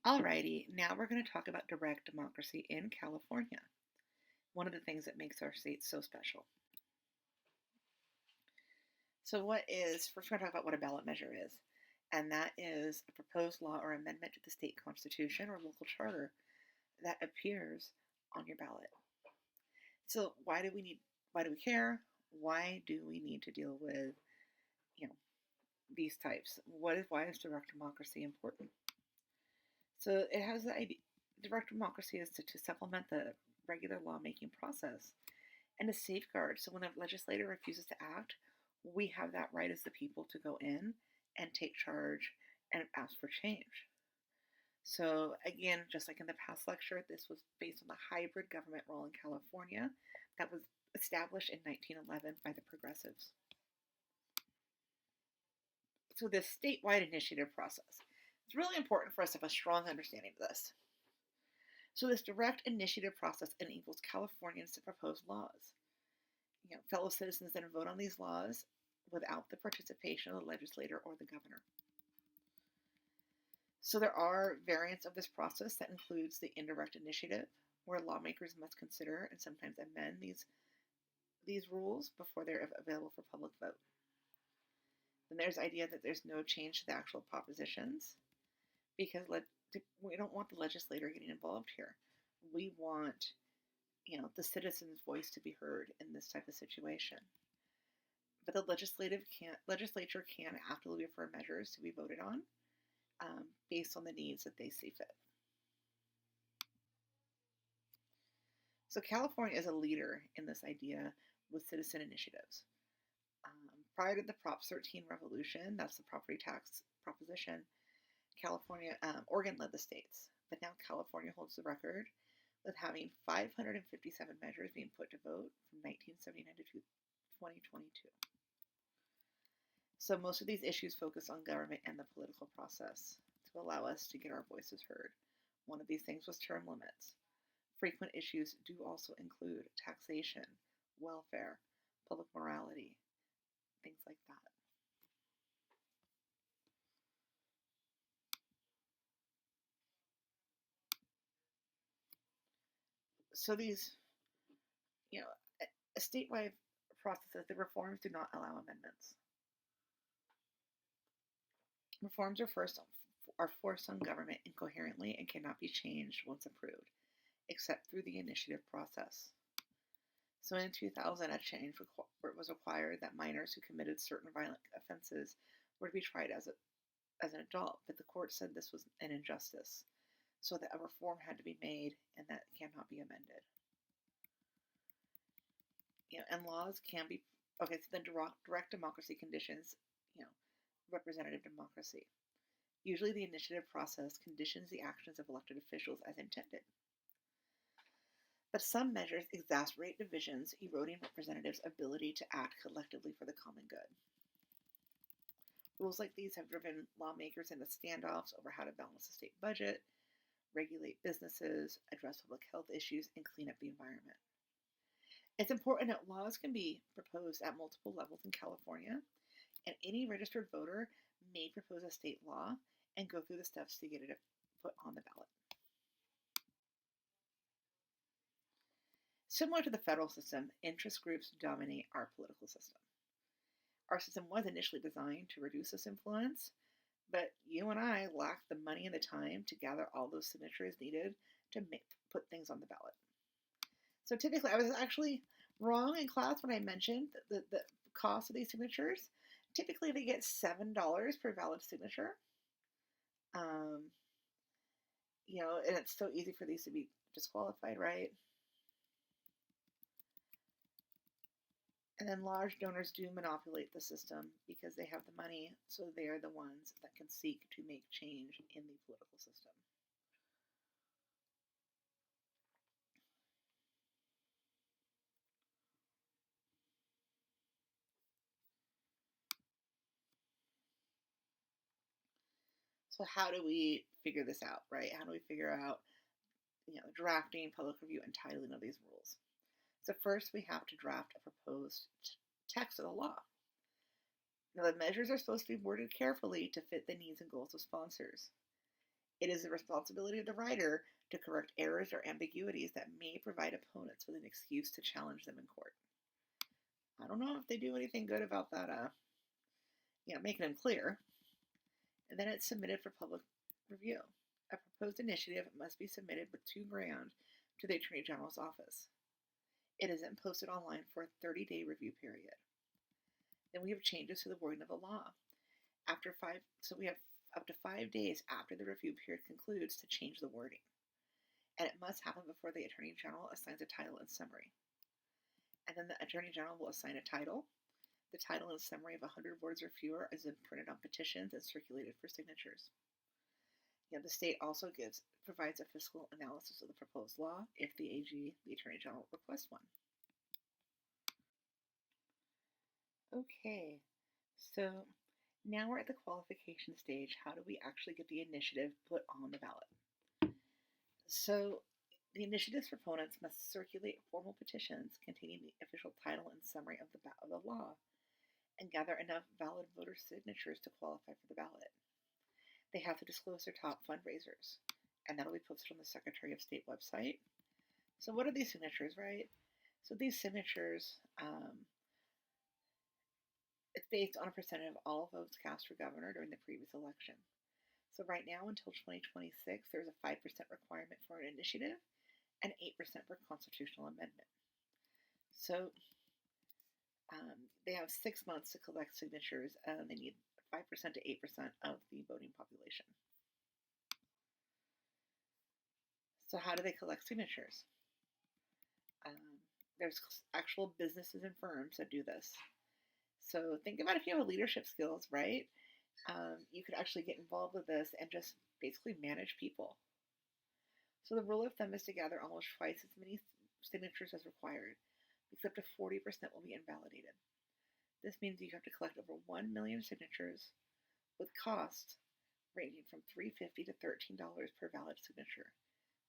Alrighty, now we're going to talk about direct democracy in California, one of the things that makes our state so special. So, first, we're going to talk about what a ballot measure is, and that is a proposed law or amendment to the state constitution or local charter that appears on your ballot. So, why do we care? Why do we need to deal with, you know, these types? Why is direct democracy important? So, it has the idea, direct democracy is to supplement the regular lawmaking process and a safeguard. So when a legislator refuses to act, we have that right as the people to go in and take charge and ask for change. So again, just like in the past lecture, this was based on the hybrid government role in California that was established in 1911 by the Progressives. So this statewide initiative process, it's really important for us to have a strong understanding of this. So this direct initiative process enables Californians to propose laws. Fellow citizens then vote on these laws without the participation of the legislator or the governor. So there are variants of this process that includes the indirect initiative, where lawmakers must consider and sometimes amend these rules before they're available for public vote. Then there's the idea that there's no change to the actual propositions because we don't want the legislator getting involved here. We want the citizen's voice to be heard in this type of situation. But the legislature can actively refer measures to be voted on based on the needs that they see fit. So California is a leader in this idea with citizen initiatives. Prior to the Prop 13 revolution, that's the property tax proposition, Oregon led the states, but now California holds the record with having 557 measures being put to vote from 1979 to 2022. So most of these issues focus on government and the political process to allow us to get our voices heard. One of these things was term limits. Frequent issues do also include taxation, welfare, public morality, things like that. So these, a statewide processes, the reforms do not allow amendments. Reforms are forced on government incoherently and cannot be changed once approved, except through the initiative process. So in 2000, a change was required that minors who committed certain violent offenses were to be tried as an adult, but the court said this was an injustice, so that a reform had to be made, and that cannot be amended. And laws can be okay. So then, direct democracy conditions, representative democracy. Usually, the initiative process conditions the actions of elected officials as intended. But some measures exacerbate divisions, eroding representatives' ability to act collectively for the common good. Rules like these have driven lawmakers into standoffs over how to balance the state budget, regulate businesses, address public health issues, and clean up the environment. It's important that laws can be proposed at multiple levels in California, and any registered voter may propose a state law and go through the steps to get it put on the ballot. Similar to the federal system, interest groups dominate our political system. Our system was initially designed to reduce this influence, but you and I lack the money and the time to gather all those signatures needed to put things on the ballot. So typically, I was actually wrong in class when I mentioned the cost of these signatures. Typically, they get $7 per valid signature. And it's so easy for these to be disqualified, right? And then large donors do manipulate the system because they have the money, so they are the ones that can seek to make change in the political system. So how do we figure this out, right? How do we figure out, drafting, public review, and titling of these rules? So first we have to draft a proposed text of the law. Now the measures are supposed to be worded carefully to fit the needs and goals of sponsors. It is the responsibility of the writer to correct errors or ambiguities that may provide opponents with an excuse to challenge them in court. I don't know if they do anything good about that, making them clear. And then it's submitted for public review. A proposed initiative must be submitted with 2 grand to the Attorney General's office. It is then posted online for a 30-day review period. Then we have changes to the wording of the law. We have up to 5 days after the review period concludes to change the wording. And it must happen before the Attorney General assigns a title and summary. And then the Attorney General will assign a title. The title and summary of 100 words or fewer is then printed on petitions and circulated for signatures. The state also provides a fiscal analysis of the proposed law if the AG, the Attorney General, requests one. Okay, so now we're at the qualification stage. How do we actually get the initiative put on the ballot? So the initiative's proponents must circulate formal petitions containing the official title and summary of the law and gather enough valid voter signatures to qualify for the ballot. They have to disclose their top fundraisers, and that'll be posted on the Secretary of State website. So what are these signatures, right? So these signatures, it's based on a percentage of all votes cast for governor during the previous election. So right now, until 2026, there's a 5% requirement for an initiative and 8% for constitutional amendment. So they have 6 months to collect signatures, and they need 5% to 8% of the voting population. So how do they collect signatures? There's actual businesses and firms that do this. So think about if you have leadership skills, right? You could actually get involved with this and just basically manage people. So the rule of thumb is to gather almost twice as many signatures as required, because up to 40% will be invalidated. This means you have to collect over 1 million signatures with cost ranging from $3.50 to $13 per valid signature.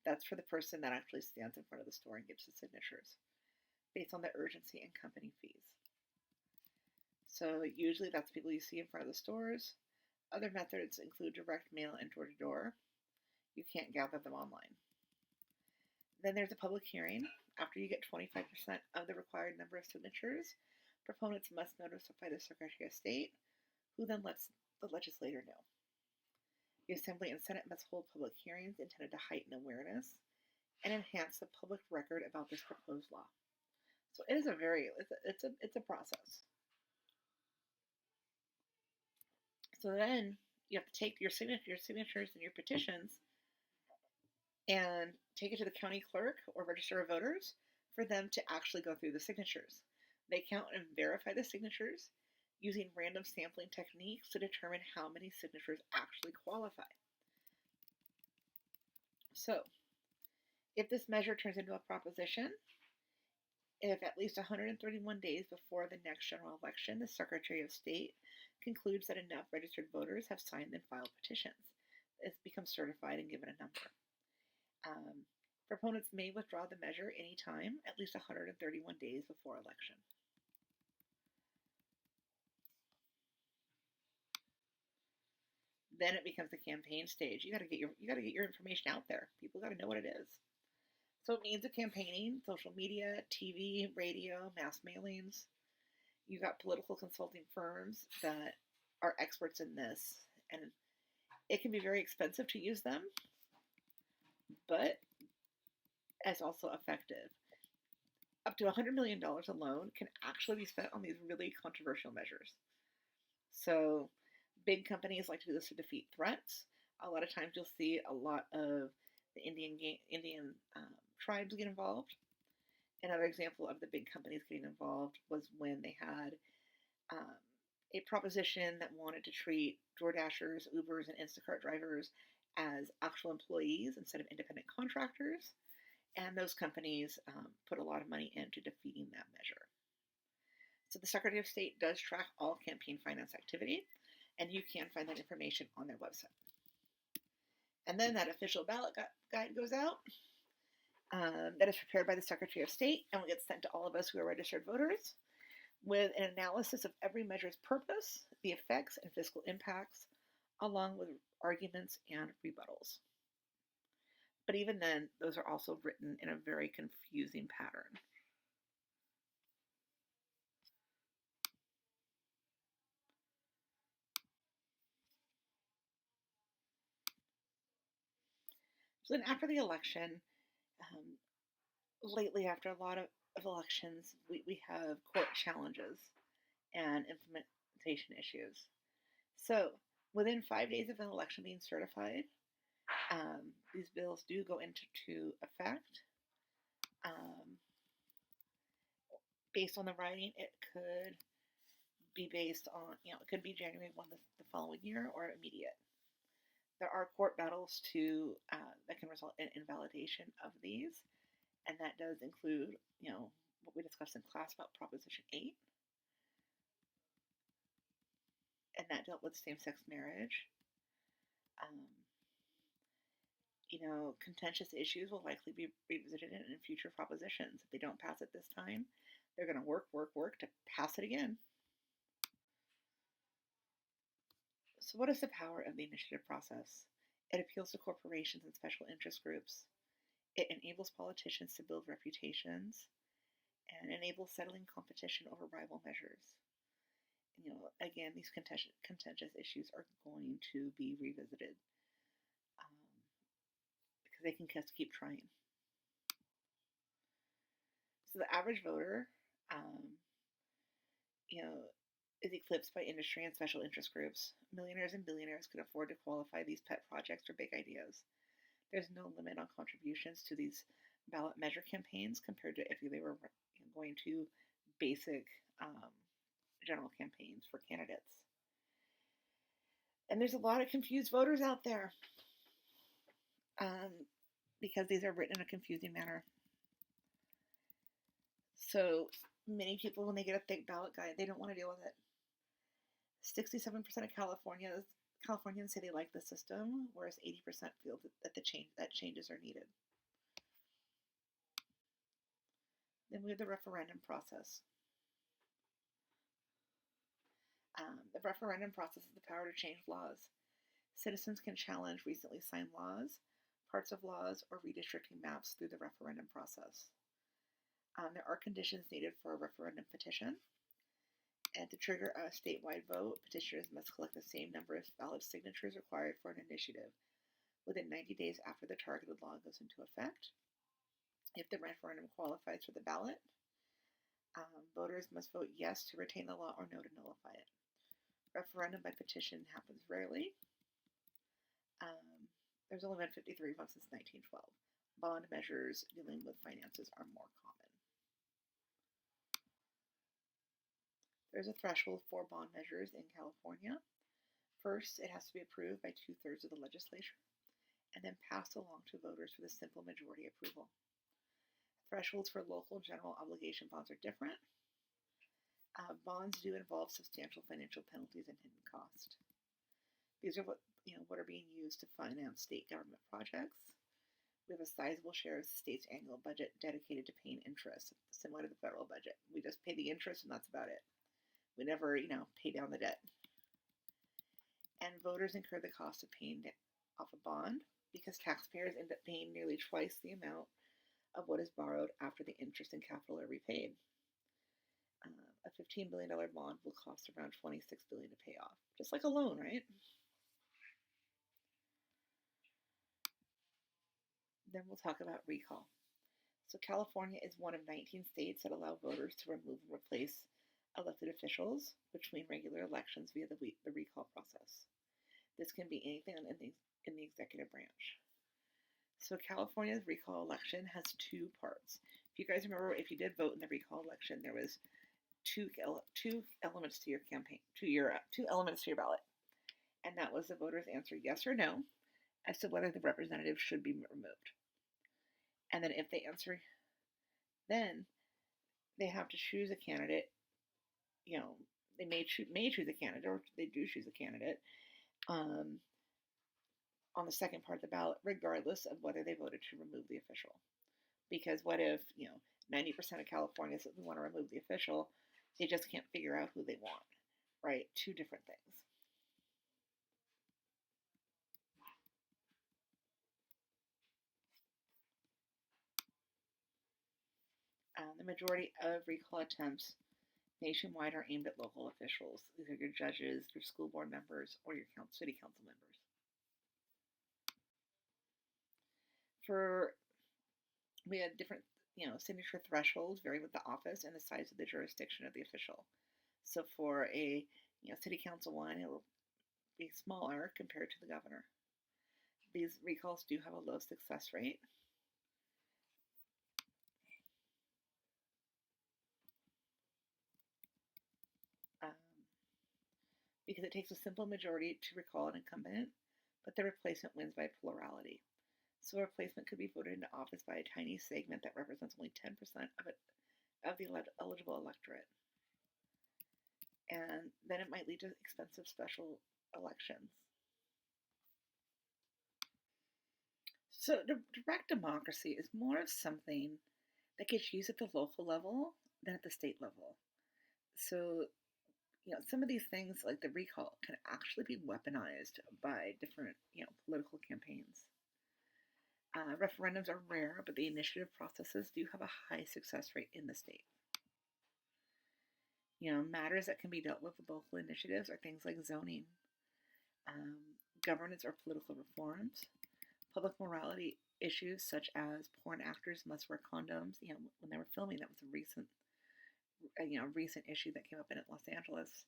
That's for the person that actually stands in front of the store and gives the signatures, based on the urgency and company fees. So usually that's people you see in front of the stores. Other methods include direct mail and door-to-door. You can't gather them online. Then there's a public hearing. After you get 25% of the required number of signatures, proponents must notify the Secretary of State, who then lets the legislator know. The Assembly and Senate must hold public hearings intended to heighten awareness and enhance the public record about this proposed law. So it is it's a process. So then you have to take your signatures and your petitions and take it to the county clerk or register of voters for them to actually go through the signatures. They count and verify the signatures using random sampling techniques to determine how many signatures actually qualify. So, if this measure turns into a proposition, if at least 131 days before the next general election, the Secretary of State concludes that enough registered voters have signed and filed petitions, it's become certified and given a number. Proponents may withdraw the measure anytime, at least 131 days before election. Then it becomes the campaign stage. You got to get your information out there. People got to know what it is. So it means of campaigning: social media, TV, radio, mass mailings. You got political consulting firms that are experts in this, and it can be very expensive to use them, but it's also effective. Up to $100 million alone can actually be spent on these really controversial measures. So big companies like to do this to defeat threats. A lot of times you'll see a lot of the Indian tribes get involved. Another example of the big companies getting involved was when they had a proposition that wanted to treat DoorDashers, Ubers, and Instacart drivers as actual employees instead of independent contractors. And those companies put a lot of money into defeating that measure. So the Secretary of State does track all campaign finance activity, and you can find that information on their website. And then that official ballot guide goes out. That is prepared by the Secretary of State and will get sent to all of us who are registered voters with an analysis of every measure's purpose, the effects and fiscal impacts along with arguments and rebuttals. But even then, those are also written in a very confusing pattern. So then after the election, um, lately after a lot of elections, we have court challenges and implementation issues. So within 5 days of an election being certified, these bills do go into effect. Um, Based on the writing, it could be based on, it could be January 1 the following year or immediate. There are court battles that can result in invalidation of these, and that does include, what we discussed in class about Proposition 8, and that dealt with same-sex marriage. Um, contentious issues will likely be revisited in future propositions. If they don't pass it this time, they're going to work to pass it again. So what is the power of the initiative process? It appeals to corporations and special interest groups. It enables politicians to build reputations and enables settling competition over rival measures. Again, these contentious issues are going to be revisited because they can just keep trying. So the average voter, is eclipsed by industry and special interest groups. Millionaires and billionaires can afford to qualify these pet projects or big ideas. There's no limit on contributions to these ballot measure campaigns compared to if they were going to basic general campaigns for candidates. And there's a lot of confused voters out there because these are written in a confusing manner. So many people, when they get a thick ballot guide, they don't want to deal with it. 67% of Californians say they like the system, whereas 80% feel that changes are needed. Then we have the referendum process. The referendum process is the power to change laws. Citizens can challenge recently signed laws, parts of laws, or redistricting maps through the referendum process. There are conditions needed for a referendum petition. And to trigger a statewide vote, petitioners must collect the same number of valid signatures required for an initiative within 90 days after the targeted law goes into effect. If the referendum qualifies for the ballot, voters must vote yes to retain the law or no to nullify it. Referendum by petition happens rarely. There's only been 53 of them since 1912. Bond measures dealing with finances are more common. There's a threshold for bond measures in California. First, it has to be approved by 2/3 of the legislature and then passed along to voters with a simple majority approval. Thresholds for local general obligation bonds are different. Bonds do involve substantial financial penalties and hidden cost. These are what are being used to finance state government projects. We have a sizable share of the state's annual budget dedicated to paying interest, similar to the federal budget. We just pay the interest and that's about it. We never, pay down the debt. And voters incur the cost of paying off a bond because taxpayers end up paying nearly twice the amount of what is borrowed after the interest and capital are repaid. A $15 billion bond will cost around $26 billion to pay off, just like a loan, right? Then we'll talk about recall. So California is one of 19 states that allow voters to remove and replace elected officials between regular elections via the recall process. This can be anything in the executive branch. So California's recall election has two parts. If you guys remember, if you did vote in the recall election, there was two elements to your campaign, two elements to your ballot, and that was the voters answer yes or no as to whether the representative should be removed. And then if they answer, then they have to choose a candidate. They may choose a candidate, or they do choose a candidate on the second part of the ballot, regardless of whether they voted to remove the official. Because what if 90% of California says we want to remove the official, they just can't figure out who they want, right? Two different things. The majority of recall attempts nationwide are aimed at local officials, either your judges, your school board members, or your city council members. We had different, signature thresholds vary with the office and the size of the jurisdiction of the official. So for a, city council one, it will be smaller compared to the governor. These recalls do have a low success rate. Because it takes a simple majority to recall an incumbent, but the replacement wins by plurality. So a replacement could be voted into office by a tiny segment that represents only 10% of the eligible electorate. And then it might lead to expensive special elections. So direct democracy is more of something that gets used at the local level than at the state level. So, some of these things like the recall can actually be weaponized by different, political campaigns. Referendums are rare, but the initiative processes do have a high success rate in the state. Matters that can be dealt with local initiatives are things like zoning, governance or political reforms, public morality issues such as porn actors must wear condoms. When they were filming, that was a recent issue that came up in Los Angeles.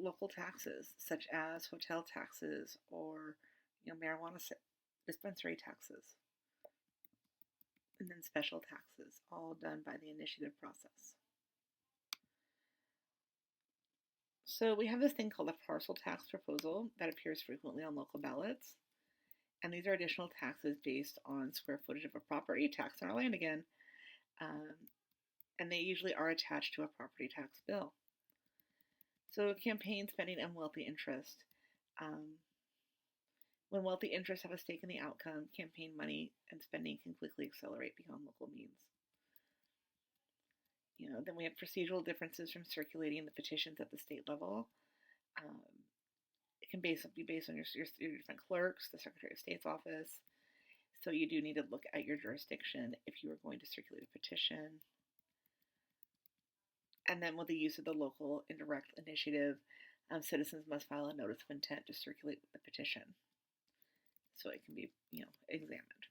Local taxes such as hotel taxes or marijuana dispensary taxes, and then special taxes, all done by the initiative process. So we have this thing called a parcel tax proposal that appears frequently on local ballots. And these are additional taxes based on square footage of a property, tax on our land again, and they usually are attached to a property tax bill. So campaign spending and wealthy interest. When wealthy interests have a stake in the outcome, campaign money and spending can quickly accelerate beyond local means. Then we have procedural differences from circulating the petitions at the state level. It can be based on your different clerks, the Secretary of State's office. So you do need to look at your jurisdiction if you are going to circulate a petition. And then with the use of the local indirect initiative, citizens must file a notice of intent to circulate the petition. So it can be, examined.